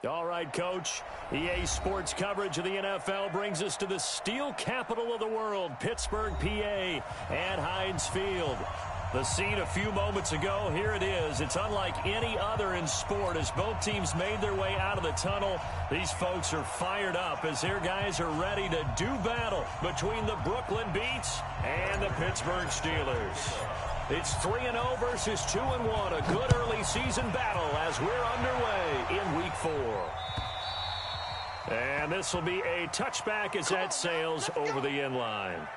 All right, Coach. EA Sports coverage of the NFL brings us to the steel capital of the world, Pittsburgh, PA, and Heinz Field. The scene a few moments ago, here it is. It's unlike any other in sport as both teams made their way out of the tunnel. These folks are fired up as their guys are ready to do battle between the Brooklyn Beats and the Pittsburgh Steelers. It's 3-0 versus 2-1, a good early season battle as we're underway in Week 4. And this will be a touchback as that sails over the end line.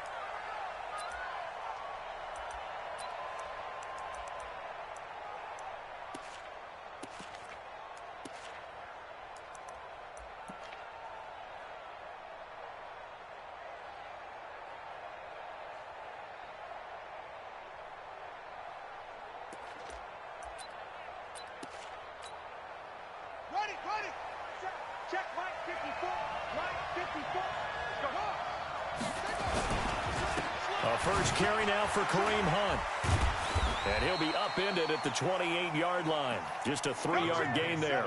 First carry now for Kareem Hunt. And he'll be upended at the 28-yard line. Just a 3-yard gain there.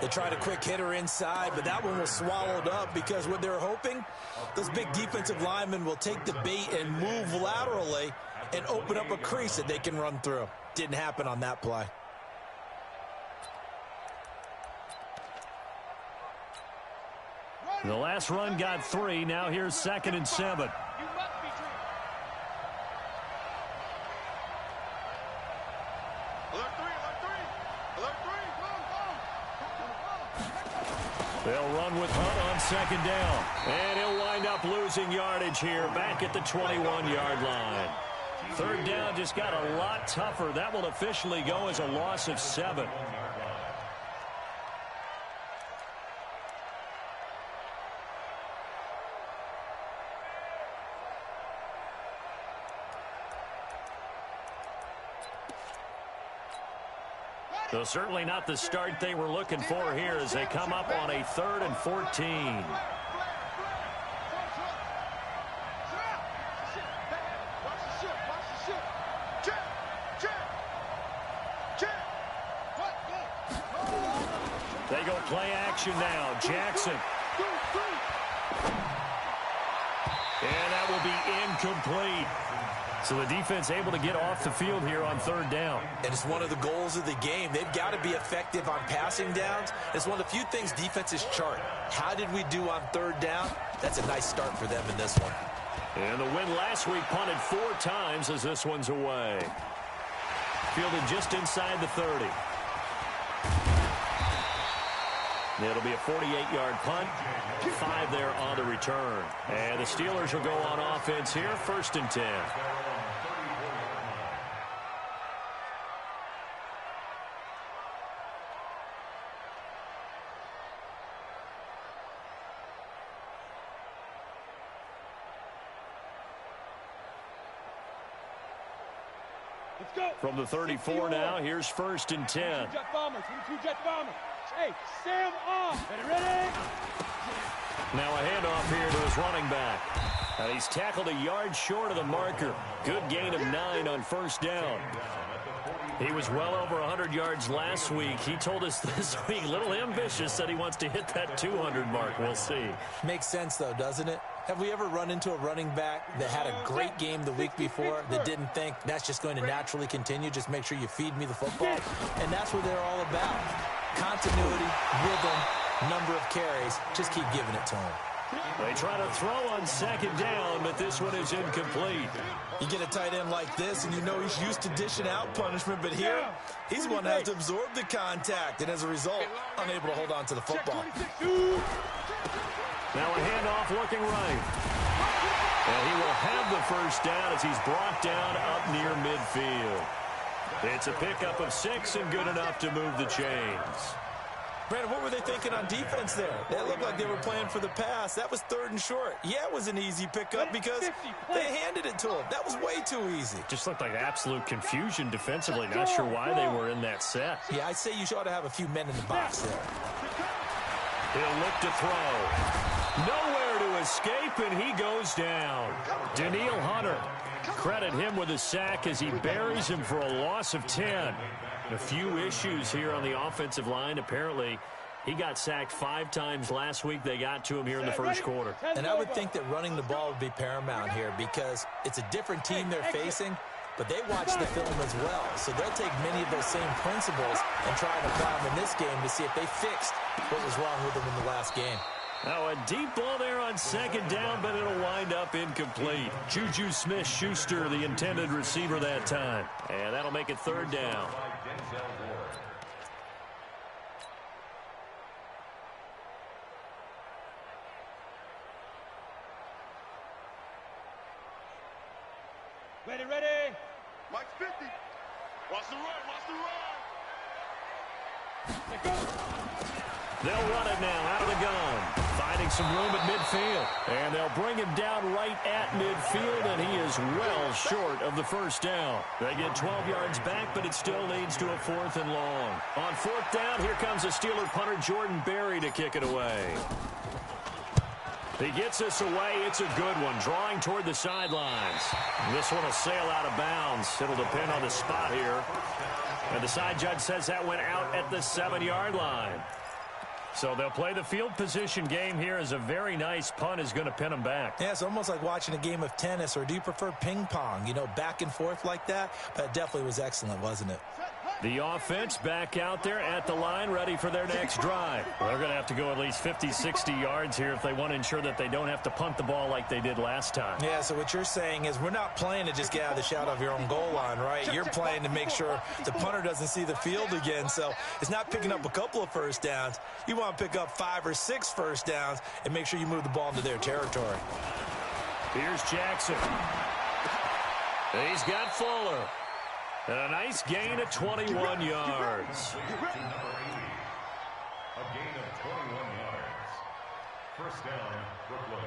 They tried a quick hitter inside, but that one was swallowed up because what they're hoping, those big defensive linemen will take the bait and move laterally and open up a crease that they can run through. Didn't happen on that play. The last run got 3. Now here's 2nd and 7. They'll run with Hunt on 2nd down. And he'll wind up losing yardage here back at the 21-yard line. 3rd down just got a lot tougher. That will officially go as a loss of 7. So certainly not the start they were looking for here as they come up on a 3rd and 14. They go play action now. Jackson. And that will be incomplete. So the defense able to get off the field here on 3rd down. And it's one of the goals of the game. They've got to be effective on passing downs. It's one of the few things defenses chart. How did we do on 3rd down? That's a nice start for them in this one. And the win last week punted 4 times as this one's away. Fielded just inside the 30. It'll be a 48-yard punt. 5 there on the return. And the Steelers will go on offense here, 1st and 10. From the 34 now, here's 1st and 10. Hey, Sam off. Ready? Now a handoff here to his running back. And he's tackled a yard short of the marker. Good gain of 9 on 1st down. He was well over 100 yards last week. He told us this week, a little ambitious, that he wants to hit that 200 mark. We'll see. Makes sense, though, doesn't it? Have we ever run into a running back that had a great game the week before that didn't think that's just going to naturally continue? Just make sure you feed me the football. And that's what they're all about. Continuity, rhythm, number of carries. Just keep giving it to them. They try to throw on 2nd down, but this one is incomplete. You get a tight end like this, and you know he's used to dishing out punishment, but here, he's the one that has to absorb the contact, and as a result, unable to hold on to the football. Now a handoff looking right. And he will have the 1st down as he's brought down up near midfield. It's a pickup of 6 and good enough to move the chains. Brandon, what were they thinking on defense there? They looked like they were playing for the pass. That was 3rd and short. Yeah, it was an easy pickup because they handed it to him. That was way too easy. Just looked like absolute confusion defensively. Not sure why they were in that set. Yeah, I'd say you ought to have a few men in the box there. He'll look to throw. Nowhere to escape, and he goes down. Danielle Hunter. Credit him with a sack as he buries him for a loss of 10. A few issues here on the offensive line. Apparently, he got sacked 5 times last week. They got to him here in the first quarter. And I would think that running the ball would be paramount here because it's a different team they're facing, but they watch the film as well. So they'll take many of those same principles and try to apply them in this game to see if they fixed what was wrong with them in the last game. Now a deep ball there on second down, but it'll wind up incomplete. Juju Smith-Schuster, the intended receiver that time. And that'll make it third down. Ready. Mike's 50. Watch the run. They'll run it now out of the gun. Finding some room at midfield. And they'll bring him down right at midfield, and he is well short of the first down. They get 12 yards back, but it still leads to a 4th and long. On 4th down, here comes a Steeler punter, Jordan Berry, to kick it away. He gets this away. It's a good one, drawing toward the sidelines. This one will sail out of bounds. It'll depend on the spot here. And the side judge says that went out at the 7-yard line. So they'll play the field position game here as a very nice punt is going to pin them back. Yeah, it's almost like watching a game of tennis, or do you prefer ping pong? You know, back and forth like that? But it definitely was excellent, wasn't it? The offense back out there at the line, ready for their next drive. Well, they're going to have to go at least 50, 60 yards here if they want to ensure that they don't have to punt the ball like they did last time. Yeah, so what you're saying is we're not playing to just get out of the shadow of your own goal line, right? You're playing to make sure the punter doesn't see the field again. So it's not picking up a couple of first downs. You want to pick up 5 or 6 first downs and make sure you move the ball into their territory. Here's Jackson. He's got Fuller. And a nice gain of 21 yards. A gain of 21 yards. First down, Brooklyn.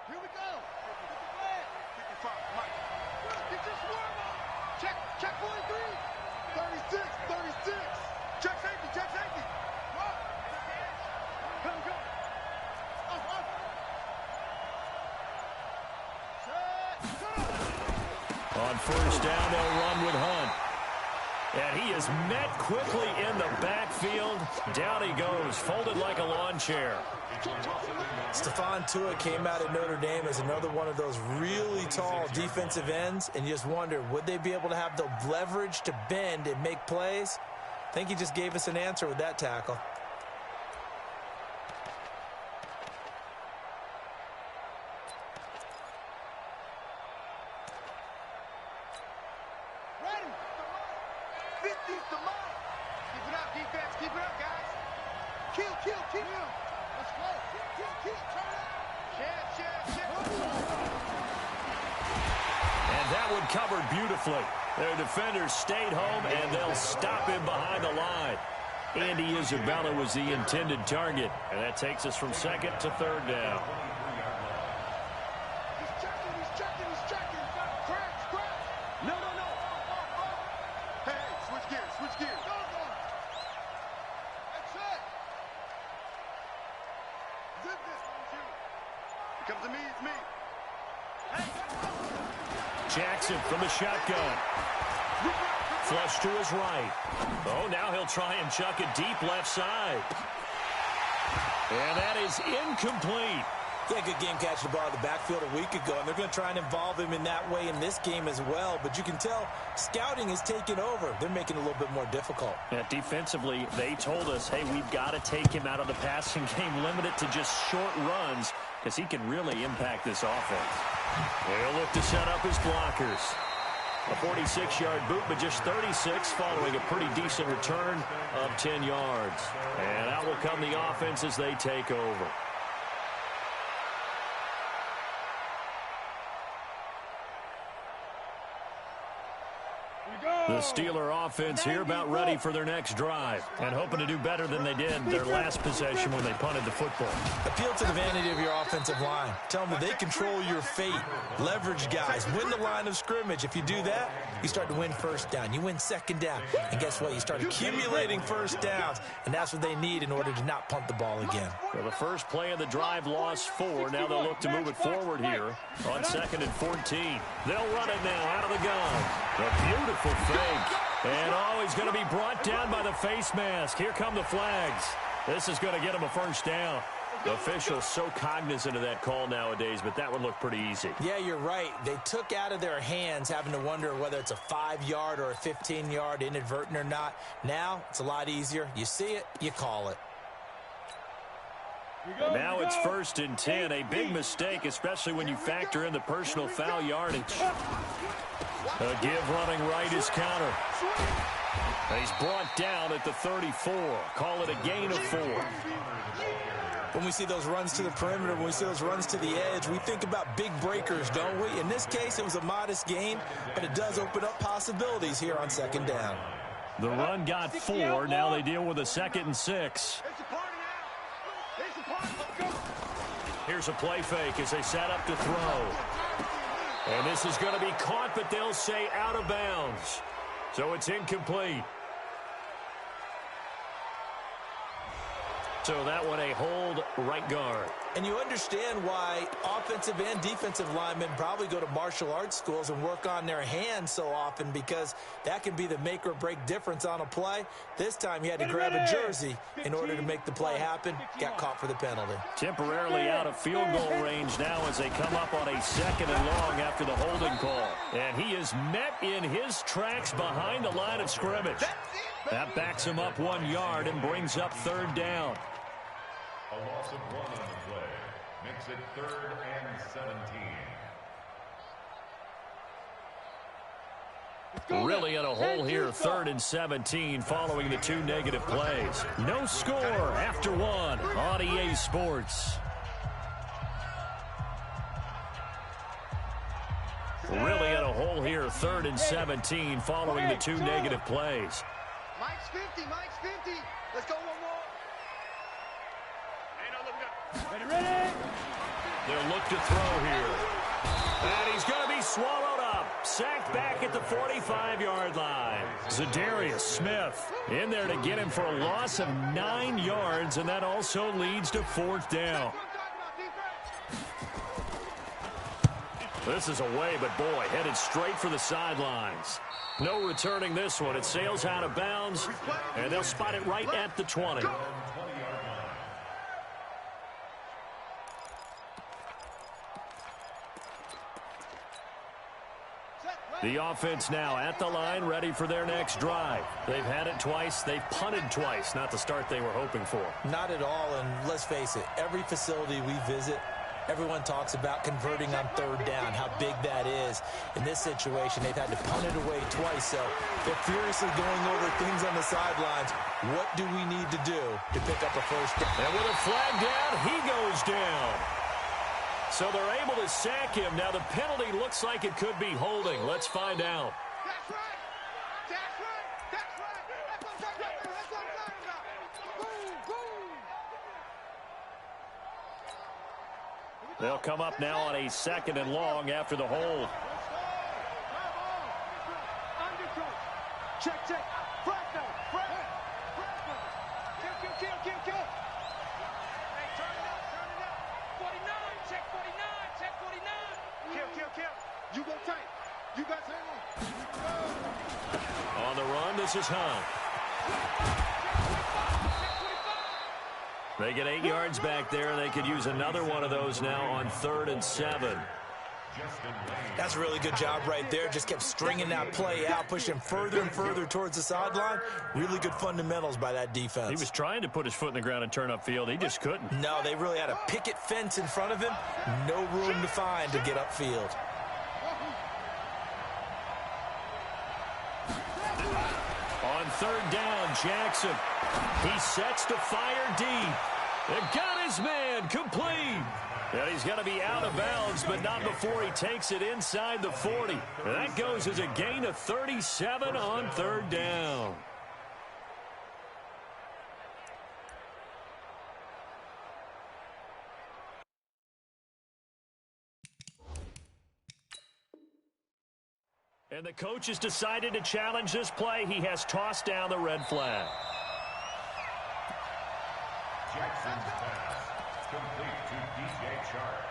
Here we go. 55, Mike. Get your swarm on. Check 43. 36. Check safety. Come. On first down, they'll run with Hunt. And he is met quickly in the backfield. Down he goes, folded like a lawn chair. Stephon Tuitt came out of Notre Dame as another one of those really tall defensive ends, and you just wonder, would they be able to have the leverage to bend and make plays? I think he just gave us an answer with that tackle. Ready. 50's the mark. Keep it up, defense. Keep it up, guys. Kill. Let's go. Kill. Turn it up. Share. And that one covered beautifully. Their defenders stayed home, and they'll stop him behind the line. Andy Isabella was the intended target, and that takes us from second to third down. He's checking. Scratch. No. Hey, switch gears. Go. That's it. Zip this. Here comes to me, it's me. Jackson from the shotgun. Flush to his right. Oh, now he'll try and chuck it deep left side. And that is incomplete. He had a good game catching the ball in the backfield a week ago, and they're going to try and involve him in that way in this game as well. But you can tell scouting is taking over. They're making it a little bit more difficult. Defensively, they told us, hey, we've got to take him out of the passing game, limit it to just short runs, because he can really impact this offense. They'll look to set up his blockers. A 46-yard boot, but just 36 following a pretty decent return of 10 yards. And out will come the offense as they take over. The Steeler offense here about ready for their next drive and hoping to do better than they did their last possession when they punted the football. Appeal to the vanity of your offensive line. Tell them that they control your fate. Leverage guys. Win the line of scrimmage. If you do that, you start to win first down. You win second down. And guess what? You start accumulating first downs. And that's what they need in order to not punt the ball again. Well, the first play of the drive lost 4. Now they'll look to move it forward here on 2nd and 14. They'll run it now out of the gun. A beautiful fake. And, he's going to be brought down by the face mask. Here come the flags. This is going to get him a first down. The officials so cognizant of that call nowadays, but that would look pretty easy. Yeah, you're right. They took out of their hands having to wonder whether it's a 5-yard or a 15-yard, inadvertent or not. Now it's a lot easier. You see it, you call it. Now it's 1st and 10. A big mistake, especially when you factor in the personal foul yardage. A give running right is counter. He's brought down at the 34. Call it a gain of 4. When we see those runs to the perimeter, when we see those runs to the edge, we think about big breakers, don't we? In this case, it was a modest gain, but it does open up possibilities here on 2nd down. The run got 4. Now they deal with a 2nd and 6. Here's a play fake as they set up to throw. And this is going to be caught, but they'll say out of bounds. So it's incomplete. So that one a hold right guard. And you understand why offensive and defensive linemen probably go to martial arts schools and work on their hands so often, because that can be the make or break difference on a play. This time he had to grab a jersey in order to make the play happen. Got caught for the penalty. Temporarily out of field goal range now as they come up on a 2nd and long after the holding call. And he is met in his tracks behind the line of scrimmage. That backs him up 1 yard and brings up 3rd down. A loss of 1 on the play makes it 3rd and 17. Really in a hole here, 3rd and 17 following the 2 negative plays. No score after 1 on EA Sports. Really in a hole here, 3rd and 17 following the 2 negative plays. Mike's 50, Mike's 50. Let's go one more. Ready? They'll look to throw here. And he's going to be swallowed up. Sacked back at the 45-yard line. Zadarius Smith in there to get him for a loss of 9 yards, and that also leads to 4th down. This is away, but boy, headed straight for the sidelines. No returning this one. It sails out of bounds, and they'll spot it right at the 20. The offense now at the line, ready for their next drive. They've had it twice. They've punted twice. Not the start they were hoping for. Not at all, and let's face it, every facility we visit, everyone talks about converting on 3rd down, how big that is. In this situation, they've had to punt it away twice, so they're furiously going over things on the sidelines. What do we need to do to pick up a first down? And with a flag down, he goes down. So they're able to sack him. Now the penalty looks like it could be holding. Let's find out. That's right. That's right. That's right. That's what I'm talking about. Boom, boom. They'll come up now on a 2nd and long after the hold. Check, check. Front now. Front. Kill. Hey, turn it up. 49. Check 49. Check 49. Kill. You go tight. You got tight. On the run, this is Hunt. They get 8 yards back there. They could use another one of those now on 3rd and 7. That's a really good job right there. Just kept stringing that play out, pushing further and further towards the sideline. Really good fundamentals by that defense. He was trying to put his foot in the ground and turn upfield. He just couldn't. No, they really had a picket fence in front of him. No room to find to get upfield. On 3rd down, Jackson. He sets to fire deep. They got his man complete. And he's going to be out of bounds, but not before he takes it inside the 40. And that goes as a gain of 37 on third down. And the coach has decided to challenge this play. He has tossed down the red flag. Jackson's pass complete to DJ Chark.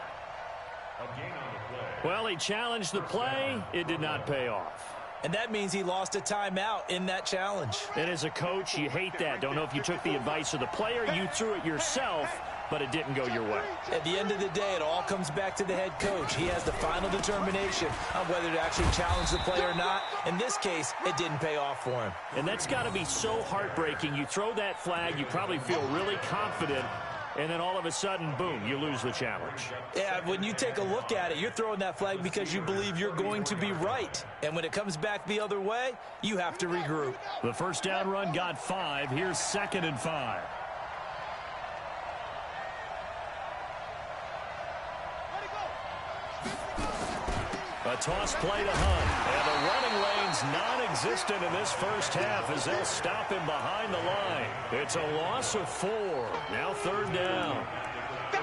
A gain on the play. Well, he challenged the play. It did not pay off. And that means he lost a timeout in that challenge. And as a coach, you hate that. Don't know if you took the advice of the player, you threw it yourself, but it didn't go your way. At the end of the day, it all comes back to the head coach. He has the final determination on whether to actually challenge the play or not. In this case, it didn't pay off for him. And that's got to be so heartbreaking. You throw that flag, you probably feel really confident, and then all of a sudden, boom, you lose the challenge. Yeah, when you take a look at it, you're throwing that flag because you believe you're going to be right. And when it comes back the other way, you have to regroup. The first down run got 5. Here's 2nd and 5. A toss play to Hunt. And the running lane's non-existent in this first half as they'll stop him behind the line. It's a loss of 4. Now third down.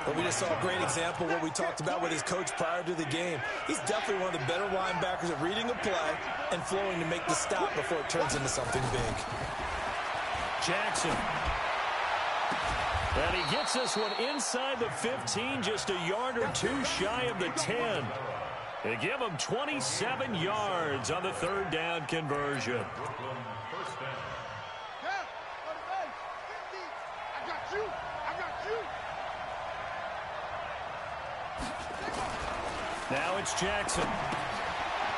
Well, we just saw a great example of what we talked about with his coach prior to the game. He's definitely one of the better linebackers at reading a play and flowing to make the stop before it turns into something big. Jackson. And he gets this one inside the 15, just a yard or two shy of the 10. They give him 27 yards on the third down conversion. First down. I got you. Now it's Jackson.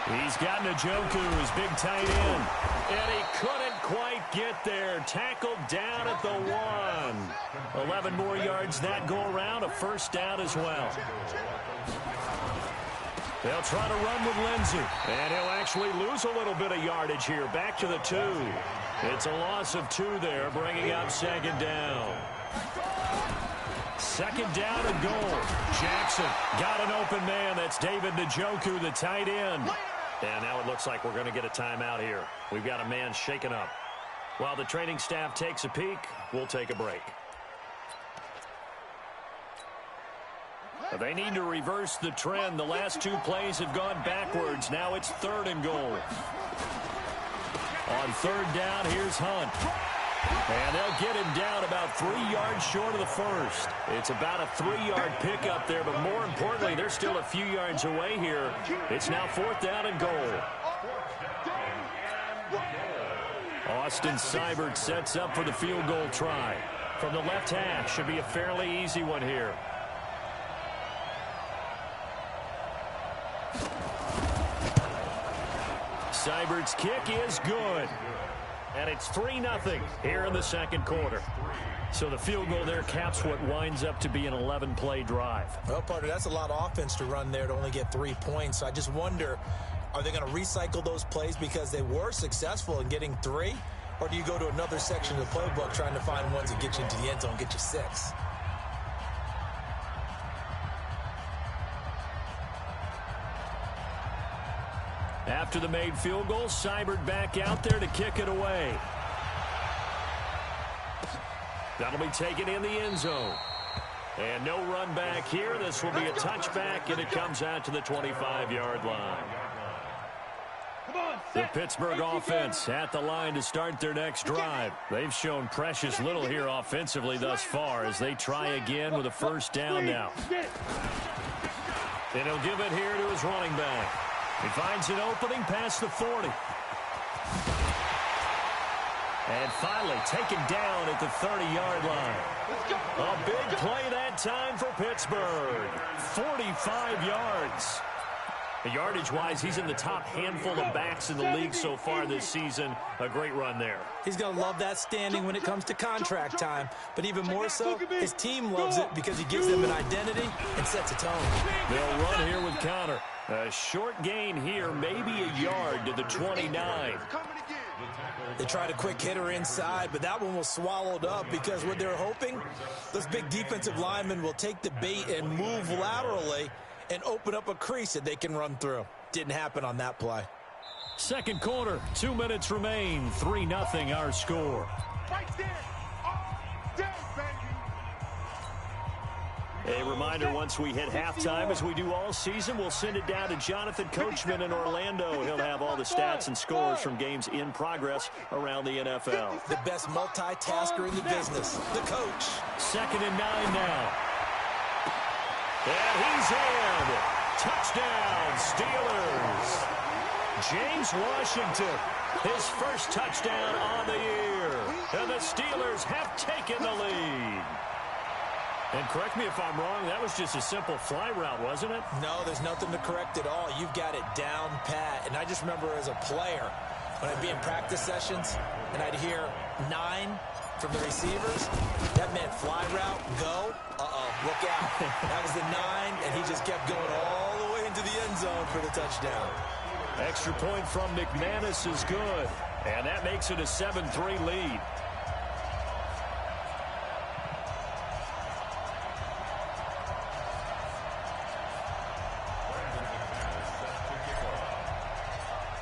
He's got Njoku, his big tight end. And he couldn't quite get there. Tackled down at the 1. 11 more yards that go around. A first down as well. They'll try to run with Lindsey. And he'll actually lose a little bit of yardage here. Back to the 2. It's a loss of 2 there, bringing up 2nd down. 2nd down and goal. Jackson got an open man. That's David Njoku, the tight end. And now it looks like we're going to get a timeout here. We've got a man shaken up. While the training staff takes a peek, we'll take a break. They need to reverse the trend. The last 2 plays have gone backwards. Now it's 3rd and goal. On 3rd down, here's Hunt. And they'll get him down about 3 yards short of the first. It's about a 3-yard pickup there, but more importantly, they're still a few yards away here. It's now 4th down and goal. Austin Seibert sets up for the field goal try. From the left hash, should be a fairly easy one here. Seibert's kick is good. And it's 3-0 here in the second quarter. So the field goal there caps what winds up to be an 11-play drive. Well, partner, that's a lot of offense to run there to only get 3 points. So I just wonder, are they going to recycle those plays because they were successful in getting 3? Or do you go to another section of the playbook trying to find ones that get you into the end zone and get you 6? After the made field goal, Seibert back out there to kick it away. That'll be taken in the end zone. And no run back here. This will be a touchback, and it comes out to the 25-yard line. The Pittsburgh offense at the line to start their next drive. They've shown precious little here offensively thus far as they try again with a first down now. And he'll give it here to his running back. He finds an opening past the 40. And finally taken down at the 30-yard line. A big play that time for Pittsburgh. 45 yards. Yardage-wise, he's in the top handful of backs in the league so far this season. A great run there. He's going to love that standing when it comes to contract time. But even more so, his team loves it because he gives them an identity and sets a tone. They'll run here with Connor. A short gain here, maybe a yard to the 29. They tried a quick hitter inside, but that one was swallowed up because what they're hoping, those big defensive linemen will take the bait and move laterally and open up a crease that they can run through. Didn't happen on that play. Second quarter, 2 minutes remain. 3-0 our score. Right there. All day, baby. A reminder, once we hit halftime, as we do all season, we'll send it down to Jonathan Coachman in Orlando. He'll have all the stats and scores from games in progress around the NFL. The best multitasker in the business, the coach. 2nd and 9 now. And he's in. Touchdown, Steelers. James Washington, his first touchdown on the year. And the Steelers have taken the lead. And correct me if I'm wrong, that was just a simple fly route, wasn't it? No, there's nothing to correct at all. You've got it down pat. And I just remember as a player, when I'd be in practice sessions and I'd hear 9 from the receivers, that meant fly route, go. Look out. That was the 9, and he just kept going all the way into the end zone for the touchdown. Extra point from McManus is good. And that makes it a 7-3 lead.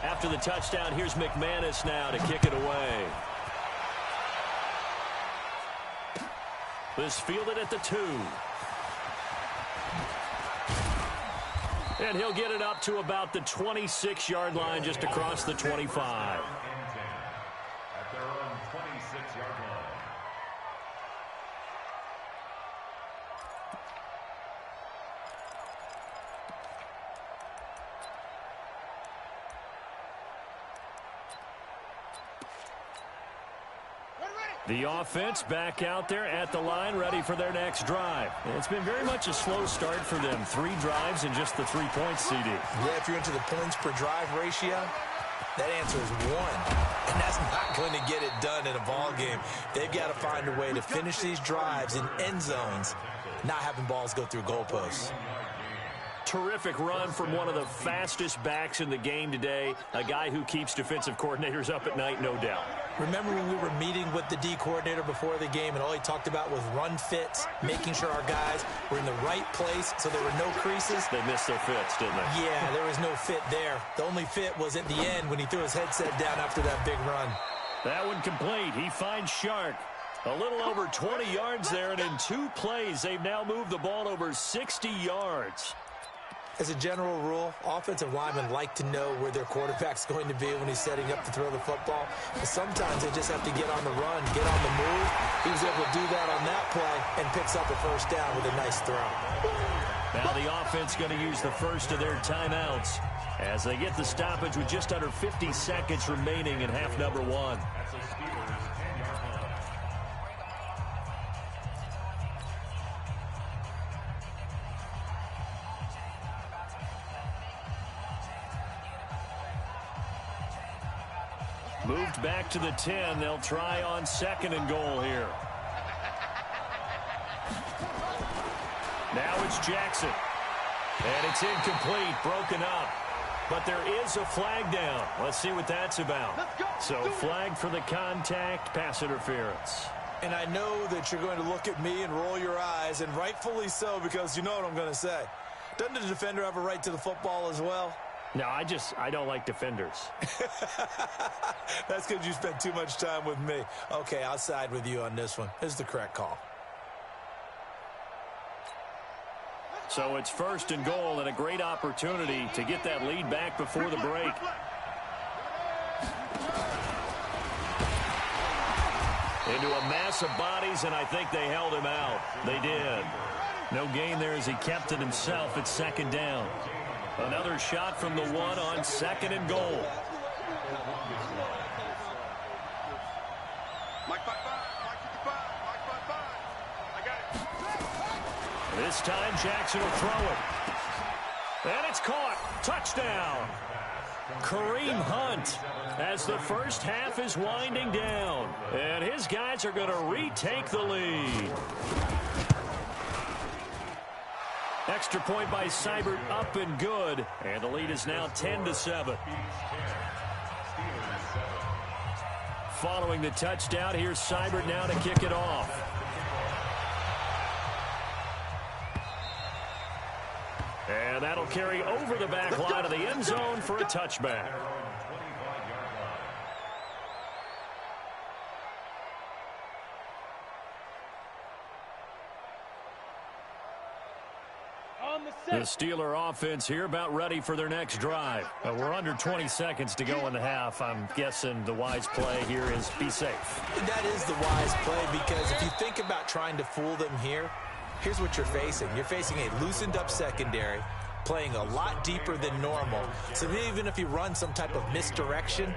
After the touchdown, here's McManus now to kick it away. This fielded at the 2. And he'll get it up to about the 26-yard line, just across the 25. At their own 26-yard line. The offense back out there at the line, ready for their next drive. It's been very much a slow start for them. 3 drives and just the 3 points, CD. Yeah, if you're into the points per drive ratio, that answer is 1. And that's not going to get it done in a ball game. They've got to find a way to finish these drives in end zones, not having balls go through goalposts. Terrific run from one of the fastest backs in the game today. A guy who keeps defensive coordinators up at night, no doubt. Remember when we were meeting with the D coordinator before the game and all he talked about was run fits, making sure our guys were in the right place so there were no creases? They missed their fits, didn't they? Yeah, there was no fit there. The only fit was at the end when he threw his headset down after that big run. That one complete. He finds Shark. A little over 20 yards there, and in 2 plays, they've now moved the ball over 60 yards. As a general rule, offensive linemen like to know where their quarterback's going to be when he's setting up to throw the football. But sometimes they just have to get on the run, get on the move. He was able to do that on that play and picks up a first down with a nice throw. Now the offense going to use the first of their timeouts as they get the stoppage with just under 50 seconds remaining in half number 1. Moved back to the 10. They'll try on 2nd and goal here. Now it's Jackson. And it's incomplete, broken up. But there is a flag down. Let's see what that's about. So flag for the contact, pass interference. And I know that you're going to look at me and roll your eyes, and rightfully so, because you know what I'm going to say. Doesn't the defender have a right to the football as well? No, I don't like defenders. That's because you spent too much time with me. Okay, I'll side with you on this one. This is the correct call. So it's 1st and goal and a great opportunity to get that lead back before the break. Into a mass of bodies, and I think they held him out. They did. No gain there as he kept it himself at 2nd down. Another shot from the 1 on 2nd and goal. Mike 5-5, Mike 55, Mike 5-5. I got it. This time Jackson will throw it. And it's caught. Touchdown. Kareem Hunt as the first half is winding down. And his guys are going to retake the lead. Extra point by Seibert up and good. And the lead is now 10-7. Following the touchdown, here's Seibert now to kick it off. And that'll carry over the back line of the end zone for a touchback. The Steeler offense here about ready for their next drive. We're under 20 seconds to go in the half. I'm guessing the wise play here is be safe. That is the wise play, because if you think about trying to fool them here, here's what you're facing. You're facing a loosened up secondary, playing a lot deeper than normal. So even if you run some type of misdirection,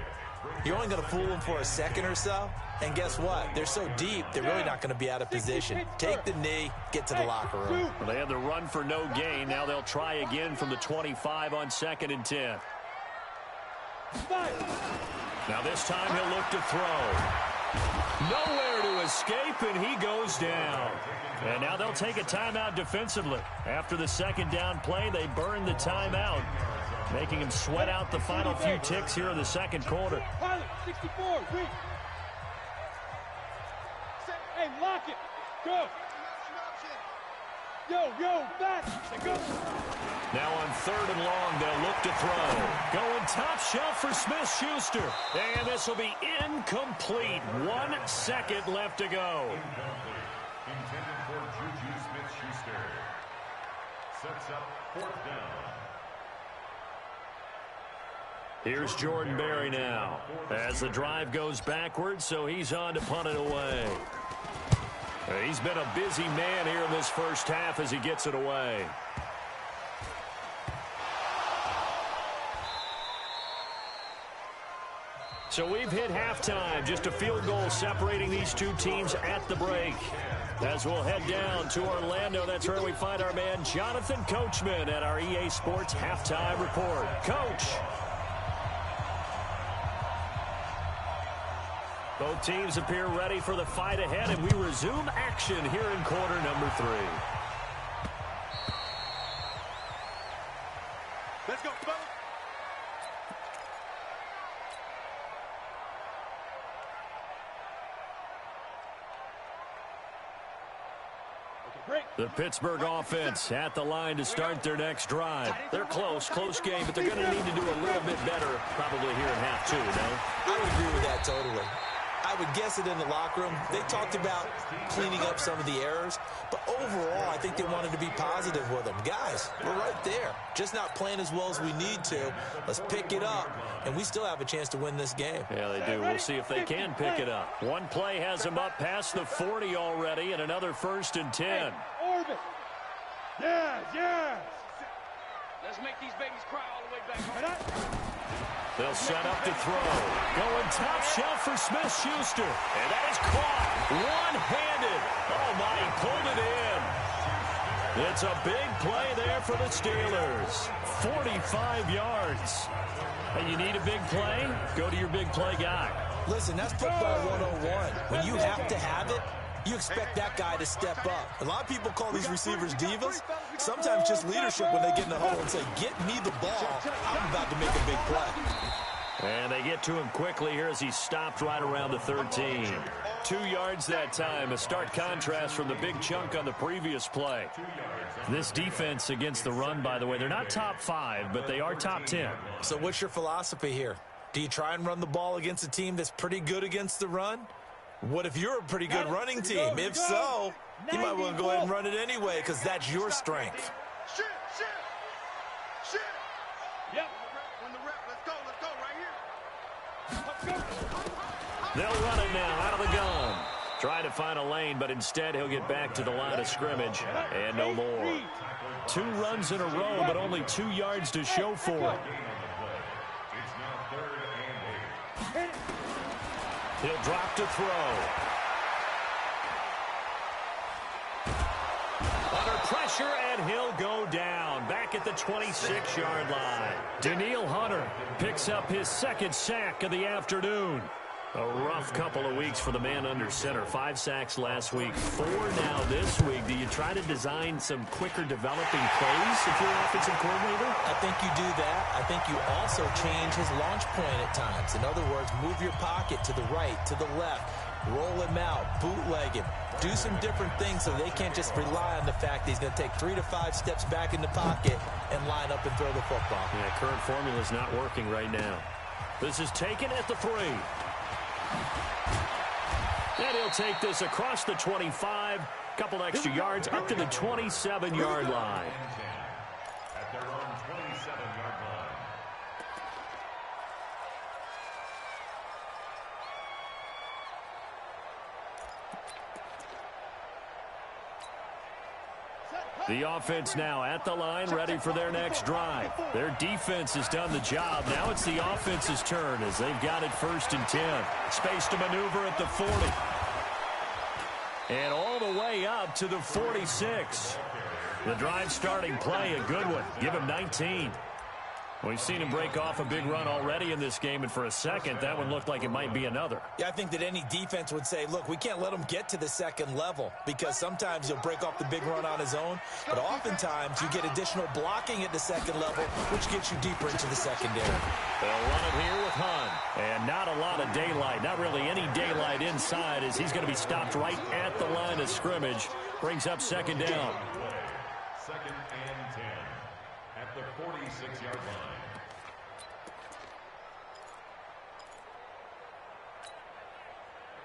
you're only going to fool them for a second or so. And guess what? They're so deep, they're really not going to be out of position. Take the knee, get to the locker room. Well, they had the run for no gain. Now they'll try again from the 25 on 2nd and 10. Now this time he'll look to throw. Nowhere to escape, and he goes down. And now they'll take a timeout defensively. After the second down play, they burn the timeout, making him sweat out the final few ticks here in the second quarter. Pilot, 64, reach. Hey, lock it. Go. Yo, back. Go. Now on 3rd and long, they'll look to throw. Going top shelf for Smith-Schuster. And this will be incomplete. 1 second left to go. Intended for Juju Smith-Schuster. Sets up 4th down. Here's Jordan Berry now as the drive goes backwards, so he's on to punt it away. He's been a busy man here in this first half as he gets it away. So we've hit halftime, just a field goal separating these two teams at the break. As we'll head down to Orlando, that's where we find our man Jonathan Coachman at our EA Sports Halftime Report. Coach. Both teams appear ready for the fight ahead, and we resume action here in quarter number 3. Let's go, fellas. The Pittsburgh offense at the line to start their next drive. They're close game, but they're going to need to do a little bit better probably here in half 2, no? I would agree with that totally. I would guess it in the locker room. They talked about cleaning up some of the errors, but overall, I think they wanted to be positive with them. Guys, we're right there. Just not playing as well as we need to. Let's pick it up, and we still have a chance to win this game. Yeah, they do. We'll see if they can pick it up. One play has them up past the 40 already, and another 1st and 10. Orbit. Yes. Let's make these babies cry all the way back. They'll set up to throw. Going top shelf for Smith-Schuster. And that is caught. One-handed. Oh, my, he pulled it in. It's a big play there for the Steelers. 45 yards. And you need a big play? Go to your big play guy. Listen, that's football 101. When you have to have it, you expect that guy to step up. A lot of people call these receivers divas. Sometimes just leadership when they get in the huddle and say, get me the ball. I'm about to make a big play. And they get to him quickly here as he stopped right around the 13. 2 yards that time. A stark contrast from the big chunk on the previous play. This defense against the run, by the way, they're not top 5, but they are top 10. So what's your philosophy here? Do you try and run the ball against a team that's pretty good against the run? What if you're a pretty good running team? If so, you might want to go ahead and run it anyway because that's your strength. Shit. Yep. When the rep, let's go right here. They'll run it now out of the gun. Trying to find a lane, but instead he'll get back to the line of scrimmage and no more. 2 runs in a row, but only 2 yards to show for it. It's now 3rd and 8. He'll drop to throw. Under pressure. pressure, and he'll go down. Back at the 26-yard line. Danielle Hunter picks up his second sack of the afternoon. A rough couple of weeks for the man under center. 5 sacks last week, 4 now this week. Do you try to design some quicker developing plays if you're an offensive coordinator? I think you do that. I think you also change his launch point at times. In other words, move your pocket to the right, to the left, roll him out, bootleg him. Do some different things so they can't just rely on the fact that he's going to take 3 to 5 steps back in the pocket and line up and throw the football. Yeah, current formula is not working right now. This is taken at the 3. And he'll take this across the 25. Couple extra yards up to the 27-yard line. At their own 27-yard line. The offense now at the line, ready for their next drive. Their defense has done the job. Now it's the offense's turn as they've got it 1st and 10. Space to maneuver at the 40. And all the way up to the 46. The drive starting play, a good one. Give him 19. We've seen him break off a big run already in this game, and for a second, that one looked like it might be another. Yeah, I think that any defense would say, look, we can't let him get to the second level because sometimes he'll break off the big run on his own, but oftentimes you get additional blocking at the second level, which gets you deeper into the secondary. They'll run it here with Hunt. And not a lot of daylight, not really any daylight inside as he's going to be stopped right at the line of scrimmage. Brings up 2nd down. 2nd and 10 at the 46-yard line.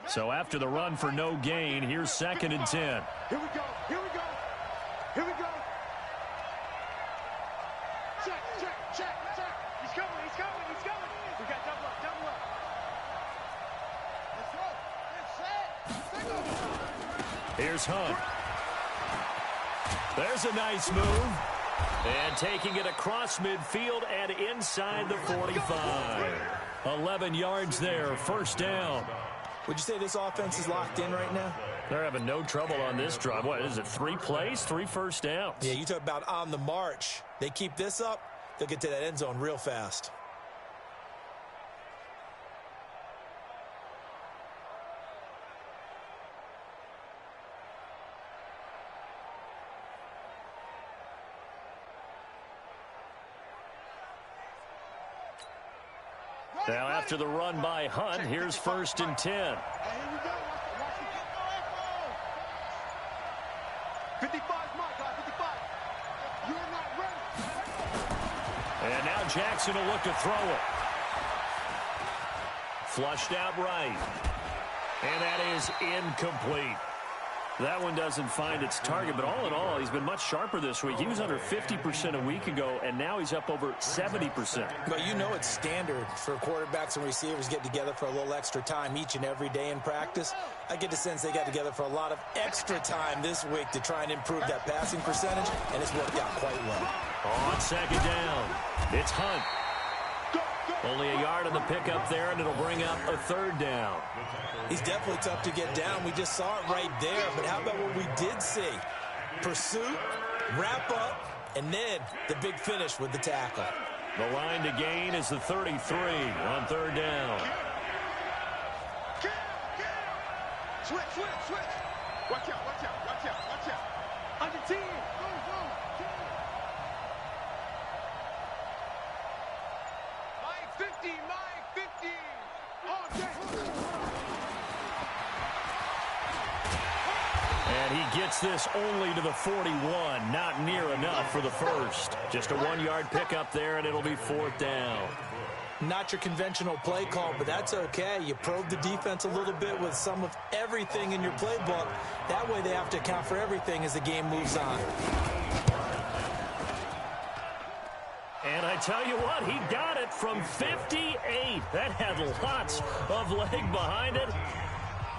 So after the run for no gain, here's 2nd and 10. Here we go. Here we go. Here we go. Check, check, check, check. He's coming. He's coming. He's coming. We got double up, double up. Let's go. It's set. Here's Hunt. There's a nice move. And taking it across midfield and inside the 45. 11 yards there, 1st down. Would you say this offense is locked in right now? They're having no trouble on this drive. What is it, 3 plays, 3 first downs? Yeah, you talk about on the march. They keep this up, they'll get to that end zone real fast. Now after the run by Hunt, here's 1st and 10. Hey, here we go. Watch the 55 mark, guys. 55. You're not ready. And now Jackson will look to throw it. Flushed out right. And that is incomplete. That one doesn't find its target, but all in all, he's been much sharper this week. He was under 50% a week ago, and now he's up over 70%. But you know it's standard for quarterbacks and receivers get together for a little extra time each and every day in practice. I get the sense they got together for a lot of extra time this week to try and improve that passing percentage, and it's worked out quite well. On 2nd down, it's Hunt. Only a yard on the pickup there, and it'll bring up a 3rd down. He's definitely tough to get down. We just saw it right there, but how about what we did see? Pursuit, wrap up, and then the big finish with the tackle. The line to gain is the 33 on 3rd down. Switch, switch, switch. Watch out, watch out, watch out, watch out. Under 10. Go, go. 950, 950. Oh, And he gets this only to the 41. Not near enough for the first. Just a 1-yard pickup there, and it'll be 4th down. Not your conventional play call, but that's okay. You probe the defense a little bit with some of everything in your playbook. That way they have to account for everything as the game moves on. And I tell you what, he got it from 58. That had lots of leg behind it.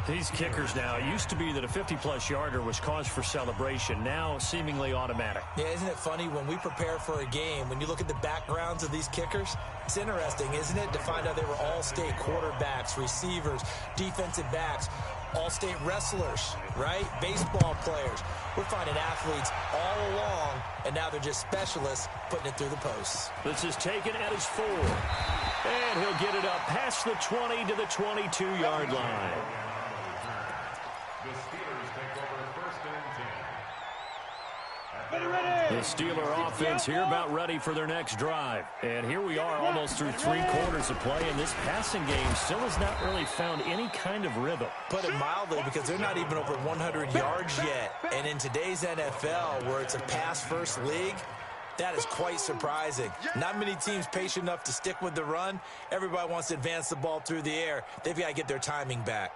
These kickers now, it used to be that a 50-plus yarder was cause for celebration. Now, seemingly automatic. Yeah, isn't it funny when we prepare for a game, when you look at the backgrounds of these kickers, it's interesting, isn't it, to find out they were all-state quarterbacks, receivers, defensive backs, all-state wrestlers, right? Baseball players. We're finding athletes all along, and now they're just specialists putting it through the posts. This is taken at his 4. And he'll get it up past the 20 to the 22-yard line. The Steelers take over first and 10. The Steeler offense here about ready for their next drive. And here we are almost through 3 quarters of play, and this passing game still has not really found any kind of rhythm. Put it mildly, because they're not even over 100 yards yet. And in today's NFL, where it's a pass-first league, that is quite surprising. Not many teams patient enough to stick with the run. Everybody wants to advance the ball through the air. They've got to get their timing back.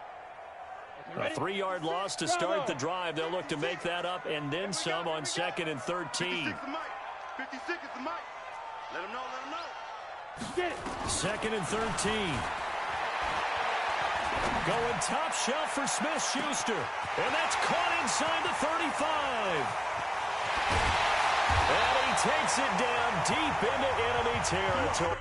A 3-yard loss to start the drive. They'll look to make that up and then some on 2nd and 13. 50 seconds to Mike. Let him know, let him know. Get it. 2nd and 13. Going top shelf for Smith-Schuster. And that's caught inside the 35. And he takes it down deep into enemy territory.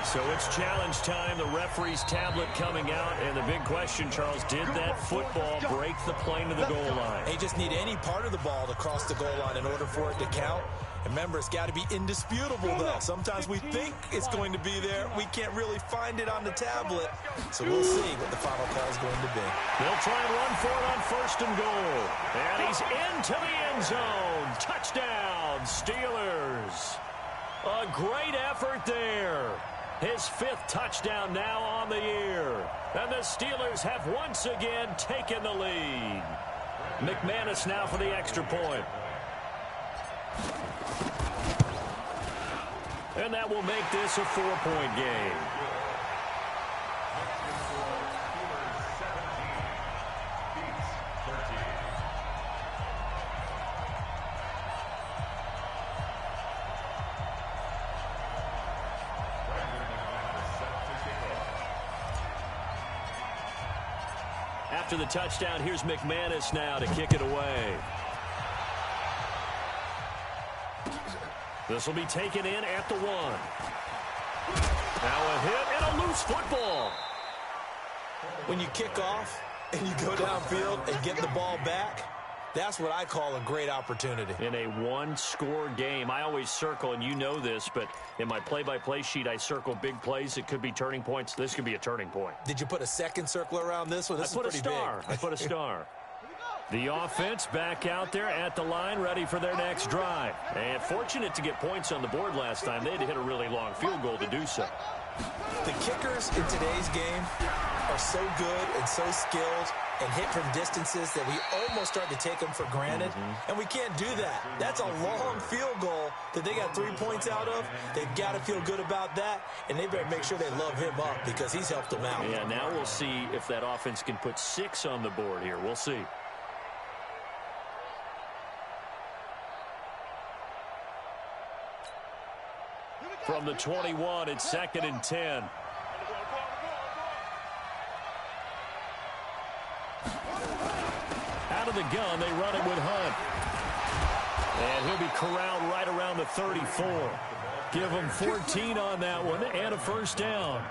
So it's challenge time. The referee's tablet coming out. And the big question, Charles, did that football break the plane to the goal line? They just need any part of the ball to cross the goal line in order for it to count. And remember, it's got to be indisputable, though. Sometimes we think it's going to be there. We can't really find it on the tablet. So we'll see what the final call is going to be. They'll try and run for it on 1st and goal. And he's into the end zone. Touchdown, Steelers. A great effort there. His 5th touchdown now on the year. And the Steelers have once again taken the lead. McManus now for the extra point. And that will make this a 4-point game. After the touchdown, here's McManus now to kick it away. This will be taken in at the 1. Now a hit and a loose football. When you kick off and you go downfield and get the ball back, that's what I call a great opportunity. In a 1-score game, I always circle, and you know this, but in my play-by-play sheet, I circle big plays. It could be turning points. This could be a turning point. Did you put a second circle around this one? This is pretty big. I put a star. The offense back out there at the line, ready for their next drive. And fortunate to get points on the board last time. They had to hit a really long field goal to do so. The kickers in today's game are so good and so skilled and hit from distances that we almost start to take them for granted. And we can't do that. That's a long field goal that they got 3 points out of. They've got to feel good about that, and they better make sure they love him up because he's helped them out. Yeah, now we'll see if that offense can put 6 on the board here. We'll see. From the 21, it's 2nd and 10. Out of the gun, they run it with Hunt. And he'll be corralled right around the 34. Give him 14 on that one and a 1st down.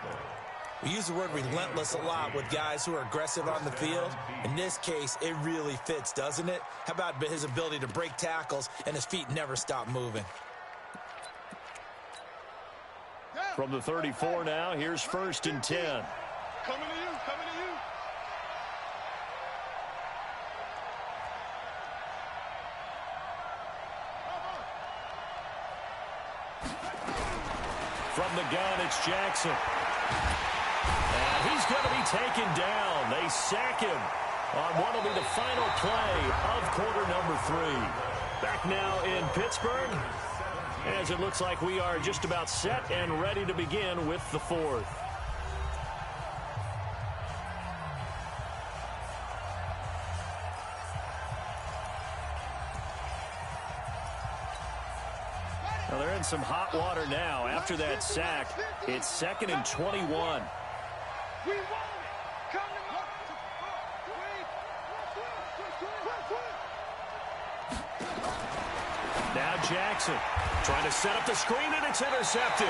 We use the word relentless a lot with guys who are aggressive on the field. In this case, it really fits, doesn't it? How about his ability to break tackles and his feet never stop moving? From the 34 now, here's 1st and 10. Coming to you, coming to you. From the gun, it's Jackson. And he's going to be taken down. They sack him on what will be the final play of quarter number 3. Back now in Pittsburgh, as it looks like we are just about set and ready to begin with the 4th. Well, they're in some hot water now. After that sack, it's 2nd and 21. We want it. Come to Now Jackson trying to set up the screen, and it's intercepted.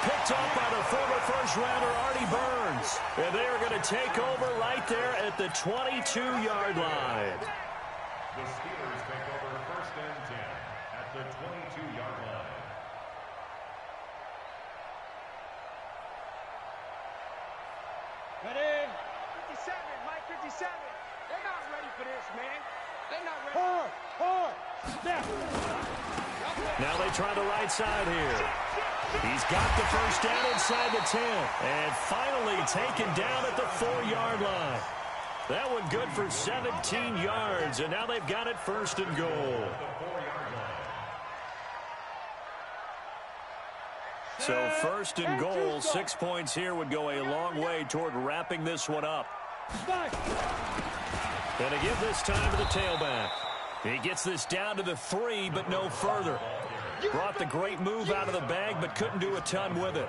picked up by the former first-rounder Artie Burns. And they are going to take over right there at the 22-yard line. The Steelers take over first and 10 at the 22-yard line. Ready? 57, Mike, 57. They're not ready for this, man. They're not ready. Hard. Step. Now they try the right side here. He's got the first down inside the 10. And finally taken down at the 4-yard line. That one good for 17 yards. And now they've got it first and goal. So first and goal, 6 points here would go a long way toward wrapping this one up. Going to give this time to the tailback. He gets this down to the 3, but no further. Brought the great move out of the bag, but couldn't do a ton with it.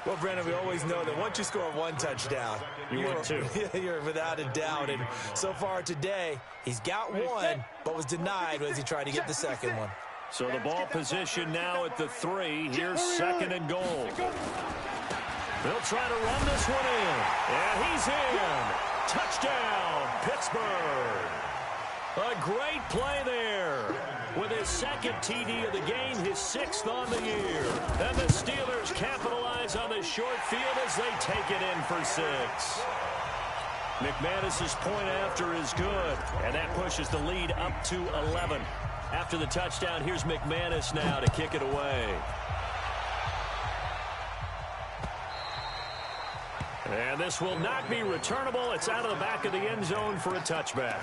Well, Brandon, we always know that once you score one touchdown, you're without a doubt. And so far today, he's got one, but was denied as he tried to get the second one. So the ball position now at the 3. Here's second and goal. They'll try to run this one in. And he's in. Touchdown, Pittsburgh. A great play there. With his second TD of the game, his 6th on the year. And the Steelers capitalize on the short field as they take it in for 6. McManus's point after is good. And that pushes the lead up to 11. After the touchdown, here's McManus now to kick it away. And this will not be returnable. It's out of the back of the end zone for a touchback.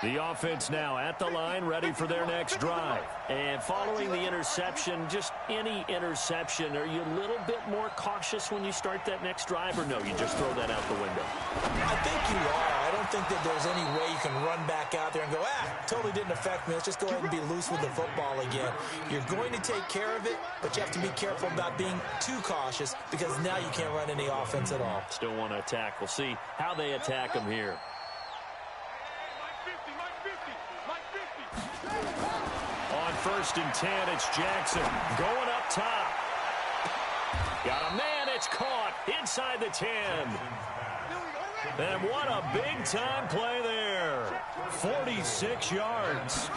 The offense now at the line, ready for their next drive. And following the interception, just any interception, are you a little bit more cautious when you start that next drive, or no, you just throw that out the window? I think you are. I don't think that there's any way you can run back out there and go, totally didn't affect me. Let's just go ahead and be loose with the football again. You're going to take care of it, but you have to be careful about being too cautious because now you can't run any offense at all. Still want to attack. We'll see how they attack them here. On first and 10, it's Jackson going up top. Got a man, it's caught inside the 10. And what a big-time play there. 46 yards.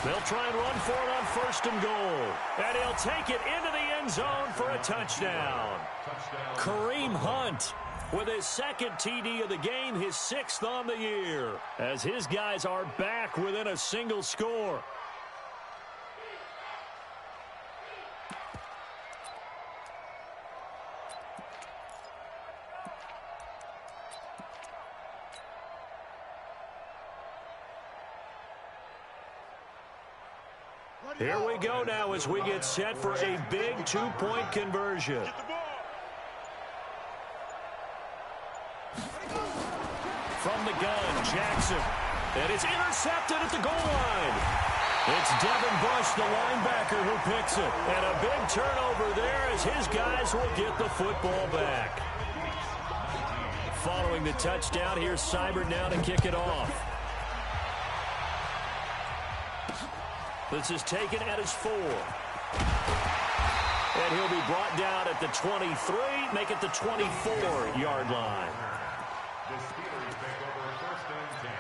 They'll try and run for it on first and goal. And he'll take it into the end zone for a touchdown. Kareem Hunt with his second TD of the game, his 6th on the year, as his guys are back within a single score. Here we go now as we get set for a big 2-point conversion. From the gun, Jackson. And it's intercepted at the goal line. It's Devin Bush, the linebacker, who picks it. And a big turnover there as his guys will get the football back. Following the touchdown, here's Seibert now to kick it off. This is taken at his 4. And he'll be brought down at the 23, make it the 24-yard line. The Steelers take over first and 10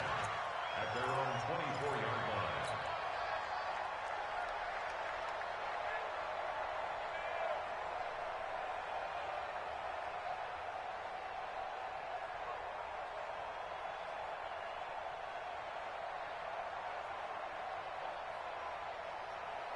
at their own 24-yard line.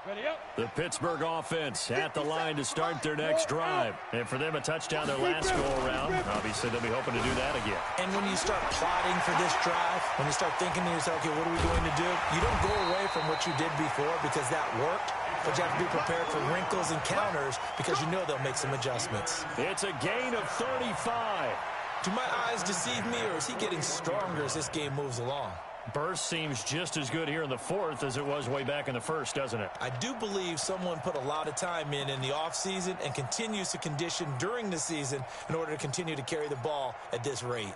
Ready up. The Pittsburgh offense at the line to start their next drive. And for them, a touchdown their last go-around. Obviously, they'll be hoping to do that again. And when you start plotting for this drive, when you start thinking to yourself, okay, what are we going to do? You don't go away from what you did before because that worked. But you have to be prepared for wrinkles and counters because you know they'll make some adjustments. It's a gain of 35. Do my eyes deceive me, or is he getting stronger as this game moves along? Burst seems just as good here in the 4th as it was way back in the 1st, doesn't it? I do believe someone put a lot of time in the offseason and continues to condition during the season in order to continue to carry the ball at this rate.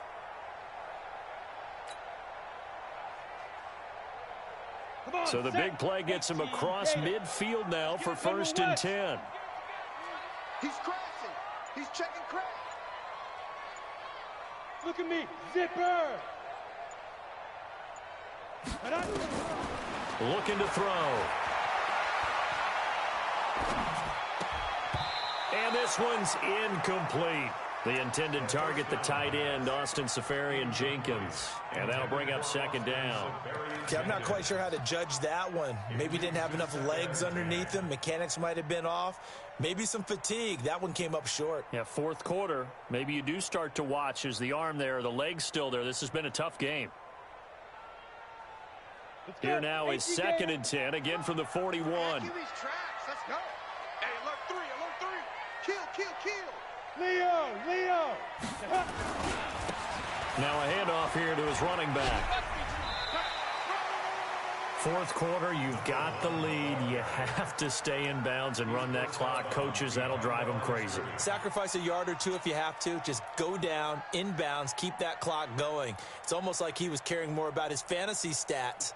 Come So the big play gets him across midfield now for 1st and 10. He's crashing. He's checking crash. Look at me. Zipper. Looking to throw. And this one's incomplete. The intended target, the tight end, Austin Seferian-Jenkins. And that'll bring up 2nd down. Okay, I'm not quite sure how to judge that one. Maybe didn't have enough legs underneath him. Mechanics might have been off. Maybe some fatigue. That one came up short. Yeah, 4th quarter. Maybe you do start to watch. Is the arm there, the leg's still there? This has been a tough game. Here now is 2nd and 10, again from the 41. QB's tracks. Let's go. Hey, alert 3, alert 3. Kill, kill, kill. Leo. Now a handoff here to his running back. 4th quarter, you've got the lead. You have to stay in bounds and run that clock. Coaches, that'll drive them crazy. Sacrifice a yard or two if you have to. Just go down, in bounds, keep that clock going. It's almost like he was caring more about his fantasy stats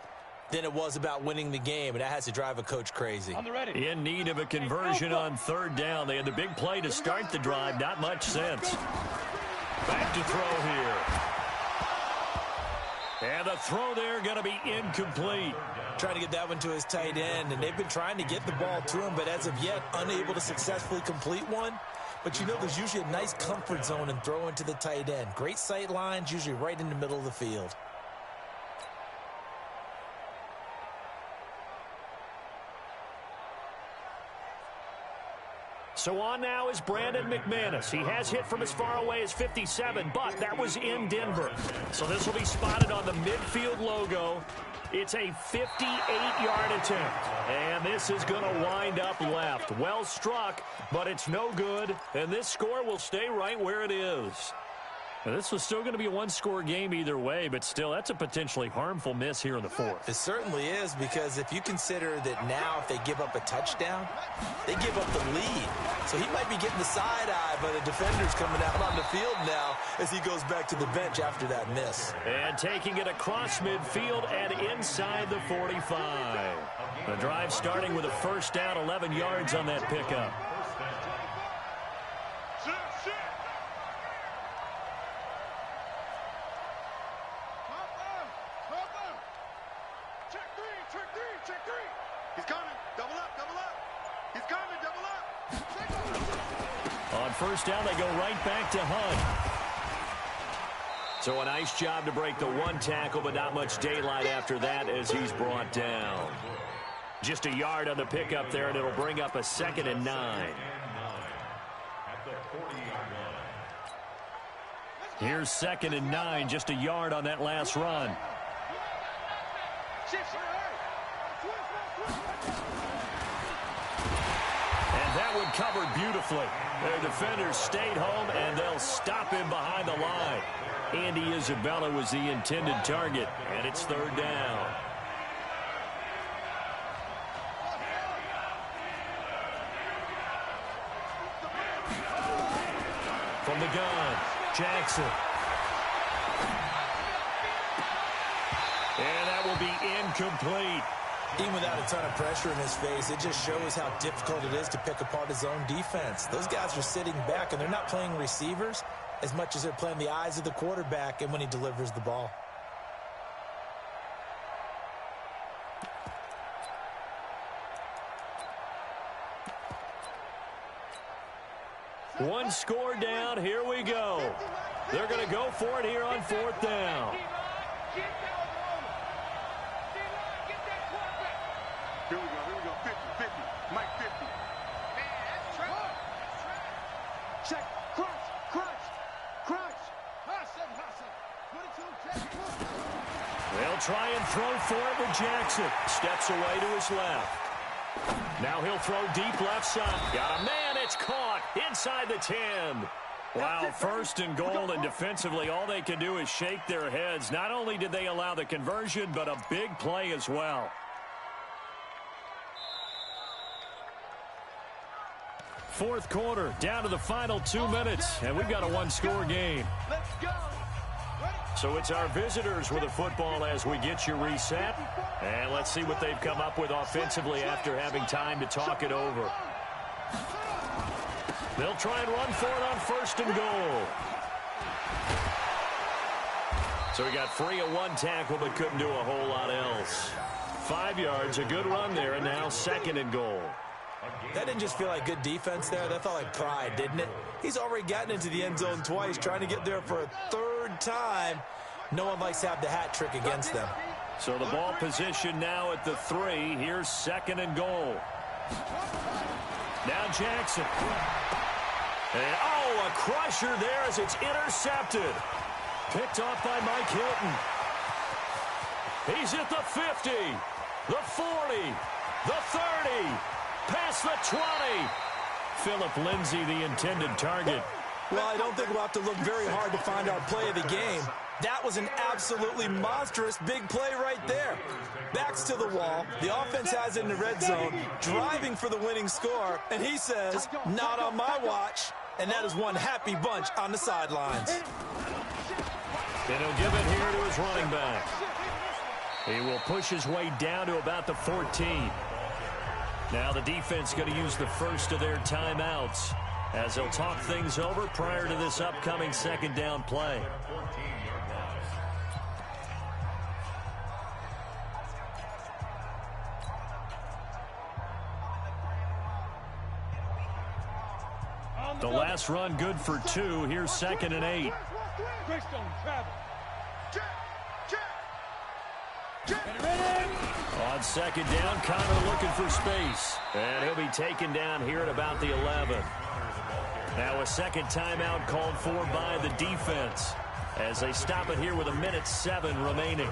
than it was about winning the game, and that has to drive a coach crazy. On the ready. In need of a conversion on 3rd down. They had the big play to start the drive. Not much sense. Back to throw here. And the throw there going to be incomplete. Trying to get that one to his tight end, and they've been trying to get the ball to him, but as of yet, unable to successfully complete one. But you know there's usually a nice comfort zone in throwing to the tight end. Great sight lines, usually right in the middle of the field. So on now is Brandon McManus. He has hit from as far away as 57, but that was in Denver. So this will be spotted on the midfield logo. It's a 58-yard attempt. And this is going to wind up left. Well struck, but it's no good. And this score will stay right where it is. Now, this was still going to be a one-score game either way, but still, that's a potentially harmful miss here in the 4th. It certainly is, because if you consider that now if they give up a touchdown, they give up the lead. So he might be getting the side eye by the defenders coming out on the field now as he goes back to the bench after that miss. And taking it across midfield and inside the 45. The drive starting with a 1st down, 11 yards on that pickup. On 1st down, they go right back to Hunt. So a nice job to break the 1 tackle, but not much daylight after that as he's brought down. Just a yard on the pickup there, and it'll bring up a 2nd and 9. Here's 2nd and 9, just a yard on that last run. And that one covered beautifully. Their defenders stayed home, and they'll stop him behind the line. Andy Isabella was the intended target, and it's 3rd down. From the gun, Jackson. And that will be incomplete. Even without a ton of pressure in his face, it just shows how difficult it is to pick apart his own defense. Those guys are sitting back, and they're not playing receivers as much as they're playing the eyes of the quarterback and when he delivers the ball. One score down. Here we go. They're going to go for it here on 4th down. Here we go, 50, 50, Mike 50. Man, that's trash. Check. Crunch. Hustle. 22, check. They'll try and throw for it with Jackson. Steps away to his left. Now he'll throw deep left side. Got a man. It's caught inside the 10. Wow, 1st and goal, and defensively all they can do is shake their heads. Not only did they allow the conversion, but a big play as well. 4th quarter, down to the final 2 minutes, and we've got a 1-score game. Let's go. So it's our visitors with the football as we get you reset. And let's see what they've come up with offensively after having time to talk it over. They'll try and run for it on 1st and goal. So he got free of one tackle but couldn't do a whole lot else. 5 yards, a good run there, and now 2nd and goal. That didn't just feel like good defense there. That felt like pride, didn't it? He's already gotten into the end zone twice, trying to get there for a 3rd time. No one likes to have the hat trick against them. So the ball position now at the 3. Here's 2nd and goal. Now Jackson. And, oh, a crusher there as it's intercepted. Picked off by Mike Hilton. He's at the 50, the 40, the 30, past the 20. Philip Lindsay, the intended target. Well, I don't think we'll have to look very hard to find our play of the game. That was an absolutely monstrous big play right there. Backs to the wall. The offense has it in the red zone, driving for the winning score. And he says, not on my watch. And that is one happy bunch on the sidelines. And he'll give it here to his running back. He will push his way down to about the 14. Now the defense going to use the first of their timeouts as they'll talk things over prior to this upcoming 2nd down play. The last run good for 2. Here's 2nd and 8. On 2nd down, Connor looking for space. And he'll be taken down here at about the 11. Now a 2nd timeout called for by the defense as they stop it here with 1:07 remaining.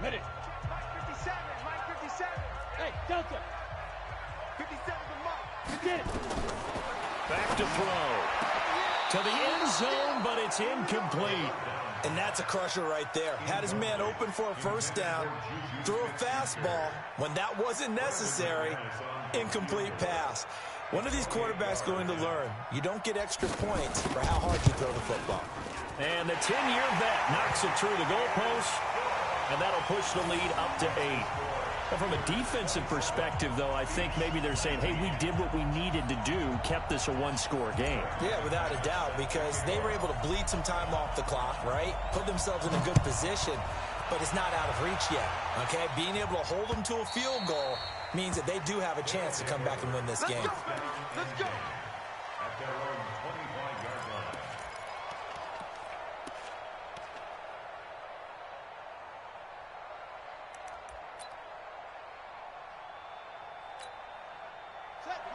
Minute. Mike 57, Mike 57. Hey, Delta. 57 to Mike. You did it. Back to throw. To the end zone, but it's incomplete. And that's a crusher right there. Had his man open for a 1st down. Threw a fastball when that wasn't necessary. Incomplete pass. One of these quarterbacks going to learn. You don't get extra points for how hard you throw the football. And the 10-year vet knocks it through the goalpost. And that'll push the lead up to 8. Well, from a defensive perspective, though, I think maybe they're saying, hey, we did what we needed to do, kept this a 1-score game. Yeah, without a doubt, because they were able to bleed some time off the clock, right? Put themselves in a good position, but it's not out of reach yet, okay? Being able to hold them to a field goal means that they do have a chance to come back and win this game. Let's go. At their own 25-yard line.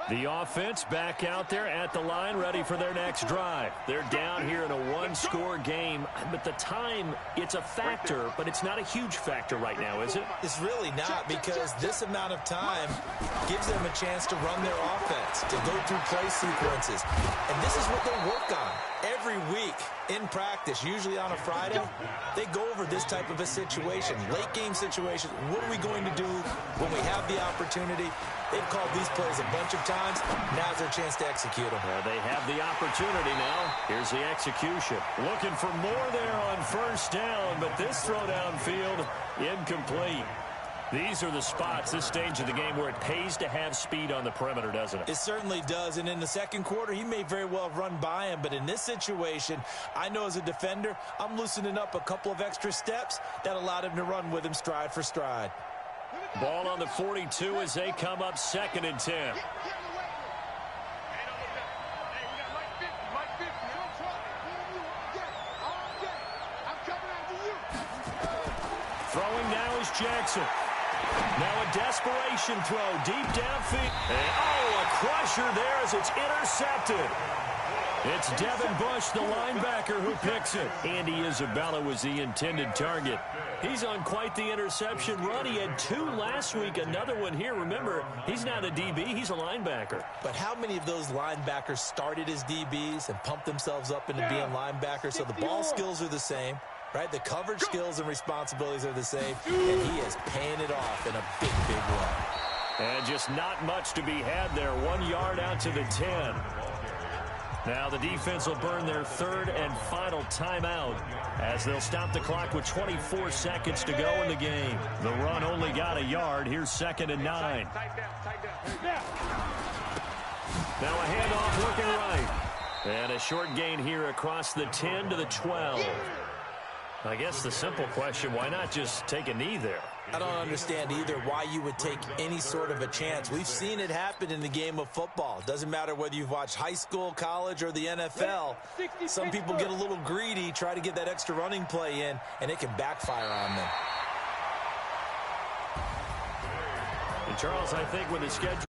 The offense back out there at the line, ready for their next drive. They're down here in a 1-score game, but the time, it's a factor, but it's not a huge factor right now, is it? It's really not, because this amount of time gives them a chance to run their offense, to go through play sequences. And this is what they work on every week in practice, usually on a Friday. They go over this type of a situation, late game situation. What are we going to do when we have the opportunity? They've called these plays a bunch of times. Now's their chance to execute them. They have the opportunity now. Here's the execution. Looking for more there on 1st down, but this throw downfield, incomplete. These are the spots, this stage of the game, where it pays to have speed on the perimeter, doesn't it? It certainly does, and in the 2nd quarter, he may very well have run by him, but in this situation, I know as a defender, I'm loosening up a couple of extra steps that allowed him to run with him stride for stride. Ball on the 42 as they come up 2nd and 10. Throwing now is Jackson. Now a desperation throw deep downfield. And, oh, a crusher there as it's intercepted. It's Devin Bush, the linebacker, who picks it. Andy Isabella was the intended target. He's on quite the interception run. He had 2 last week, another one here. Remember, he's not a DB, he's a linebacker. But how many of those linebackers started as DBs and pumped themselves up into being linebackers? So the ball skills are the same, right? The coverage skills and responsibilities are the same, and he is paying it off in a big, big way. And just not much to be had there. 1 yard out to the 10. Now the defense will burn their third and final timeout as they'll stop the clock with 24 seconds to go in the game. The run only got a yard. Here's 2nd and 9. Now a handoff looking right. And a short gain here across the 10 to the 12. I guess the simple question, why not just take a knee there? I don't understand either why you would take any sort of a chance. We've seen it happen in the game of football. It doesn't matter whether you've watched high school, college, or the NFL. Some people get a little greedy, try to get that extra running play in, and it can backfire on them. And Charles, I think with the schedule